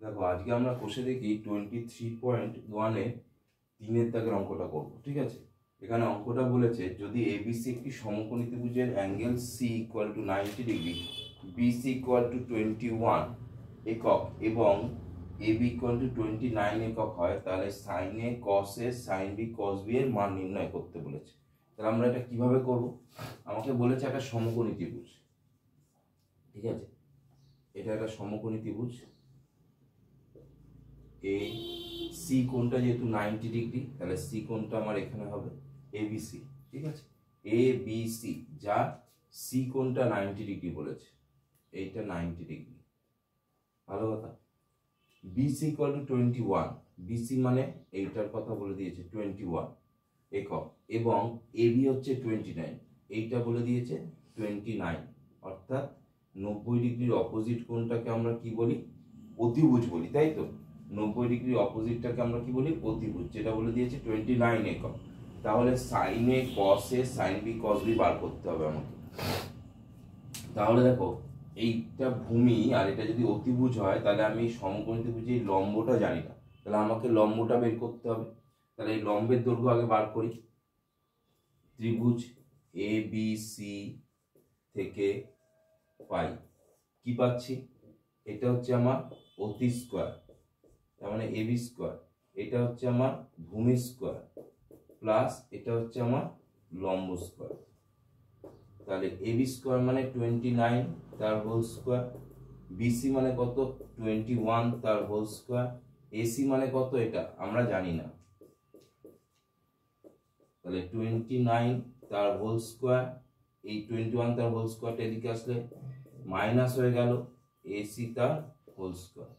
দেখো আজকে আমরা কোষে দেখি 23.1 এর 3 দাগের অঙ্কটা করব। ঠিক আছে, এখানে অঙ্কটা বলেছে যদি এবিসি একটি সমকোণী ত্রিভুজের angle C equal to 90 degree, BC equal to 21 একক এবং এবি ইকুয়াল টু 29 একক হয়, তাহলে sine A cos A sine B cos B এর মান নির্ণয় করতে বলেছে। তাহলে আমরা এটা কিভাবে করব? আমাকে বলেছে একটা সমকোণী ত্রিভুজ। ঠিক আছে, এটা একটা সমকোণী ত্রিভুজ। এ সি কোণটা যেহেতু 90 ডিগ্রি, তাহলে সি কোণটা আমার এখানে হবে এবিসি। ঠিক আছে, এ বি সি, যা সি কোণটা 90 ডিগ্রি বলেছে, এইটা 90 ডিগ্রি। ভালো কথা। বিসি ইকুয়াল টু 21, বিসি মানে এইটার কথা বলে দিয়েছে 21 একক, এবং এবি হচ্ছে 29, এইটা বলে দিয়েছে 29, অর্থাৎ 90 ডিগ্রির অপোজিট কোণটাকে আমরা কি বলি? অতিভুজ বলি, তাই তো? 90 ডিগ্রির অপোজিটটাকে আমরা কি বলি? অতিভুজ, যেটা বলে দিয়েছে 29 একক। তাহলে sine A cos A sine B cos B বার করতে হবে আমাকে। তাহলে দেখো, এইটা ভূমি আর এটা যদি অতিভুজ হয়, তাহলে আমি সমকোণী ত্রিভুজের লম্বটা জানি না, তাহলে আমাকে লম্বটা বের করতে হবে। তাহলে এই লম্বের দৈর্ঘ্য আগে বার করি। ত্রিভুজ এ বি সি থেকে পাই কি পাচ্ছি? এটা হচ্ছে আমার অতি স্কোয়ার, তার মানে এবি স্কোয়ার, এটা হচ্ছে আমার ভূমি স্কোয়ার, প্লাস এটা হচ্ছে আমার লম্ব স্কোয়ার। তাহলে এবি স্কোয়ার মানে 29 তার হোল স্কোয়ার, বিসি মানে কত? 21 তার হোল স্কোয়ার, এসি মানে কত এটা আমরা জানি না, তাহলে 29 তার হোল স্কোয়ার, এই 21 তার হোল স্কোয়ারটা এদিকে আসলে মাইনাস হয়ে গেল এসি তার হোল স্কোয়ার।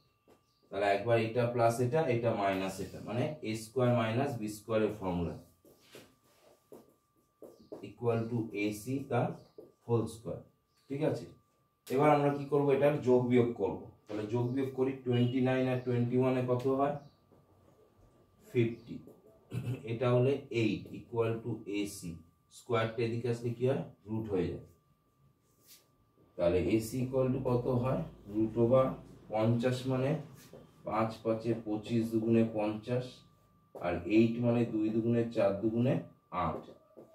তাহলে একবার এটা প্লাস এটা, এটা মাইনাস এটা, মানে এ স্কোয়ার মাইনাস বি স্কোয়ারের ফর্মুলা ইকুয়াল টু এসি তার হোল স্কোয়ার। ঠিক আছে, এবার আমরা কি করব? এটার যোগ বিয়োগ করব। তাহলে যোগ বিয়োগ করি, 29 আর 21 এ কত হয়? 50। এটা হলে 8 ইকুয়াল টু এসি, স্কোয়ারটা এদিকে আসলে কি হয়? রুট হয়ে যায়। তাহলে এসি ইকুয়াল টু কত হয়? রুট ওভার 50, মানে 5 5 25 দুগুণে 50, আর 8 মানে 2 দুগুণে 4 দুগুণে 8।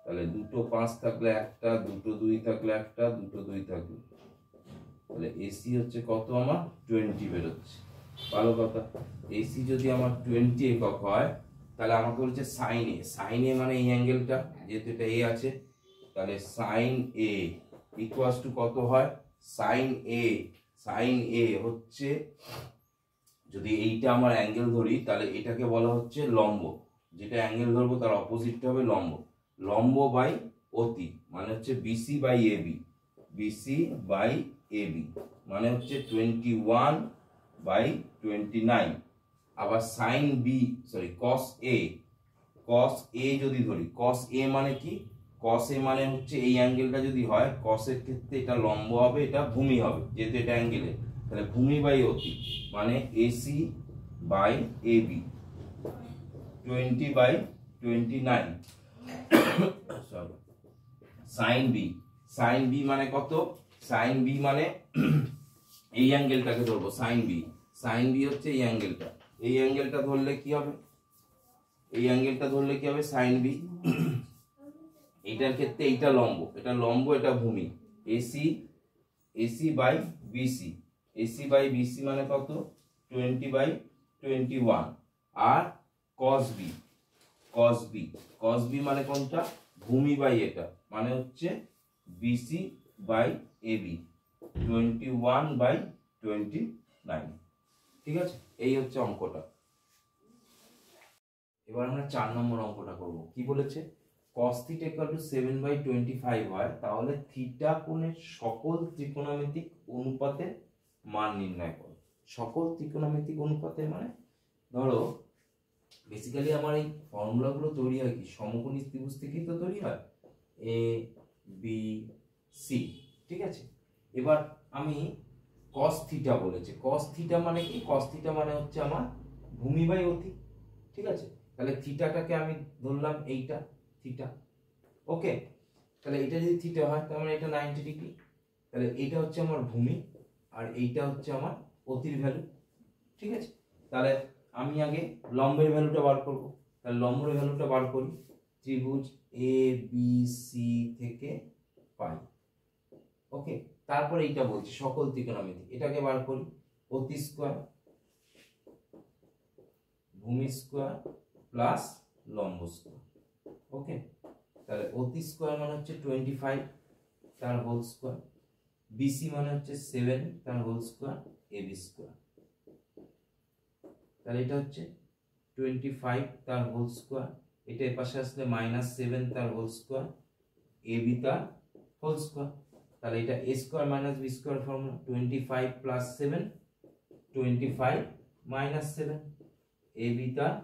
তাহলে দুটো 5 থাকলে একটা, দুটো 2 থাকলে একটা, দুটো 2 থাকলে, তাহলে এসি হচ্ছে কত? আমার 20 বেরোচ্ছে। ভালো কথা। এসি যদি আমার 20 একক হয়, তাহলে আমাকে বলছে সাইন এ, সাইন এ মানে এই অ্যাঙ্গেলটা, যেহেতু এটা এ আছে, তাহলে সাইন এ ইকুয়ালস টু কত হয়? সাইন এ, সাইন এ হচ্ছে, যদি এইটা আমার অ্যাঙ্গেল ধরি, তাহলে এটাকে বলা হচ্ছে লম্ব, যেটা অ্যাঙ্গেল ধরবো তার অপোজিটটা হবে লম্ব। লম্ব বাই অতি মানে হচ্ছে BC by AB, BC by AB মানে হচ্ছে 21 বাই 29। আবার sine B, sorry cos A, cos A যদি ধরি, কস এ মানে কি? কস এ মানে হচ্ছে এই অ্যাঙ্গেলটা যদি হয়, কস এর ক্ষেত্রে এটা লম্ব হবে, এটা ভূমি হবে, যেহেতু এটা অ্যাঙ্গেলে, তাহলে ভূমি বাই অতি মানে AC by AB 20 by 29। Sorry, sine B, sine B মানে কত? সাইন বি মানে এই অ্যাঙ্গেলটাকে ধরবো সাইন বি, সাইন বি হচ্ছে এই অ্যাঙ্গেলটা, এই অ্যাঙ্গেলটা ধরলে কি হবে? এই অ্যাঙ্গেলটা ধরলে কি হবে? Sine B. এইটার ক্ষেত্রে এইটা লম্ব, এটা লম্ব, এটা ভূমি, AC, AC by BC, AC by BC মানে কত? 20 বাই 21। আর cos B, cos B, cos B মানে কোনটা? ভূমি বাই এটা, মানে হচ্ছে বিসি বাই এবি 21 বাই 29। ঠিক আছে, এই হচ্ছে অঙ্কটা। এবার আমরা 4 নম্বর অঙ্কটা করব। কি বলেছে? cos θ = 7/25 হয়, তাহলে থিটা কোণের সকল ত্রিকোণমিতিক অনুপাতের মান নির্ণয় করো। সকল ত্রিকোণমিতিক অনুপাতের মানে, ধরো বেসিক্যালি আমার এই ফর্মুলাগুলো তৈরি হয় কি? সমকোণী ত্রিভুজ থেকেই তো তৈরি হয়, এ বি সি। ঠিক আছে, এবার আমি cos θ বলেছে, cos θ মানে কি? cos θ মানে হচ্ছে আমার ভূমি বাই অতি। ঠিক আছে, তাহলে থিটাটাকে আমি ধরলাম এইটা থিটা। ওকে, তাহলে এটা যদি থিটা হয়, তার মানে এটা 90 ডিগ্রি, তাহলে এটা হচ্ছে আমার ভূমি আর এইটা হচ্ছে আমার অতির ভ্যালু। ঠিক আছে, তাহলে আমি আগে লম্বের ভ্যালুটা বার করব। তাহলে লম্বের ভ্যালুটা বার করি, ত্রিভুজ এ বি সি থেকে পাই। ওকে, তারপরে এইটা বলছি সকল ত্রিকোণমিতি, এটাকে বার করি, অতি স্কয়ার ভূমি স্কয়ার প্লাস লম্ব স্কয়ার। ওকে, তাহলে অতি স্কয়ার মানে হচ্ছে 25 তার হোল স্কয়ার, বিসি মানে হচ্ছে 7 তার হোল স্কয়ার, এবি স্কয়ার। তাহলে এটা হচ্ছে 25 তার হোল স্কয়ার, এটা এর পাশে আসলে -7 তার হোল স্কয়ার, এবি তার হোল স্কয়ার। তাহলে এটা a square minus B square formula, 25 plus 7 25 minus 7 AB তার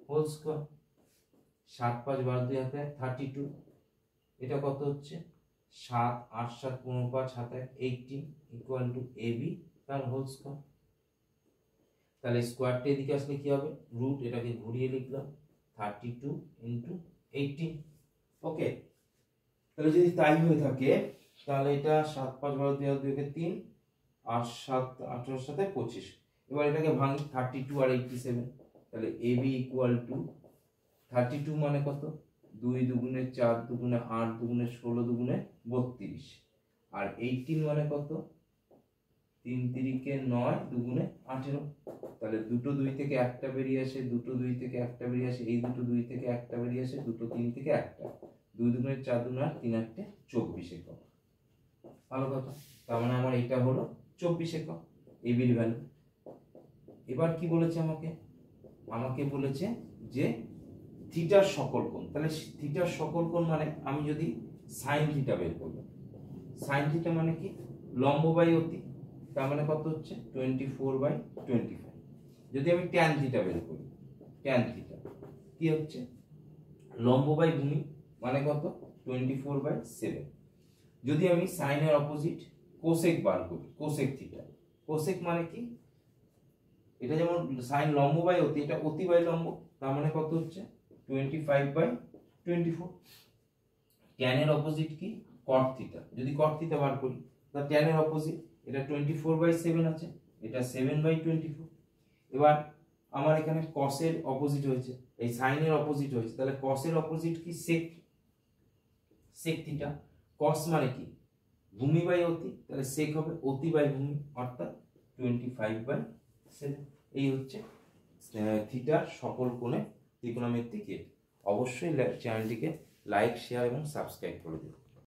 হোল স্কয়ার। 7 5 12 2 হাতে 32, এটা কত হচ্ছে 7 8 7 15 5 হাতে 18 ইকুয়াল টু এবি তার হোল স্কয়ার। তাহলে স্কয়ারটা এদিকে আসলে কি হবে, রুট, এটাকে ঘুরিয়ে লিখলাম 32 ইনটু 18। ওকে, তাহলে যদি তাই হয়ে থাকে তাহলে এটা 7 5 12 2 2 কে 3 8 7 18 সাথে 25। এবার এটাকে ভাঙি, 32 আর 87, তাহলে ab ইকুয়াল টু 32 মানে কত, 2 দুগুণে 4 দুগুণে 8 দুগুণে 16 দুগুণে 32, আর 18 মানে কত, 3 3 9 দুগুণে 18। তাহলে দুটো 2 থেকে একটা বেরিয়ে আসে, দুটো 2 থেকে একটা বেরিয়ে আসে, এই দুটো 2 থেকে একটা বেরিয়ে আসে, দুটো 3 থেকে একটা, 2 দুগুণে 4 দুগুণে 8 3 8 24 একক। ভালো কথা, তার মানে আমার এটা হলো 24 একক এবির ভ্যালু। এবার কি বলেছে আমাকে বলেছে যে থিটার সকল কোণ। তাহলে থিটার সকল কোণ মানে আমি যদি সাইন থিটা বের করব, সাইন থিটা মানে কি, লম্ব বাই অতি, তার মানে কত হচ্ছে 24/25। যদি আমি ট্যান থিটা বের করি, ট্যান থিটা কি হচ্ছে, লম্ব বাই ভূমি মানে কত 24/7। যদি আমি সাইনের অপোজিট কোসেক বার করি, কোসেক থিটা, কোসেক মানে কি, এটা যেমন সাইন লম্ব বাই অতি, এটা অতি বাই লম্ব, তার মানে কত হচ্ছে 25/24। ট্যানের অপোজিট কি, কট থিটা, যদি কট থিটা বার করি তাহলে ট্যানের অপোজিট, এটা 24/7 আছে, এটা 7/24। এবার আমার এখানে কসের অপোজিট হয়েছে, এই সাইনের অপোজিট হয়েছে, তাহলে কসের অপোজিট কি, সেক, সেক থিটা। কস মানে কি, ভূমি বাই অতি, তাহলে সেক হবে অতি বাই ভূমি, অর্থাৎ 25/7। এই হচ্ছে থিটার সকল কোণে ত্রিকোণমিতিক। অবশ্যই চ্যানেলটিকে লাইক শেয়ার এবং সাবস্ক্রাইব করে দিন।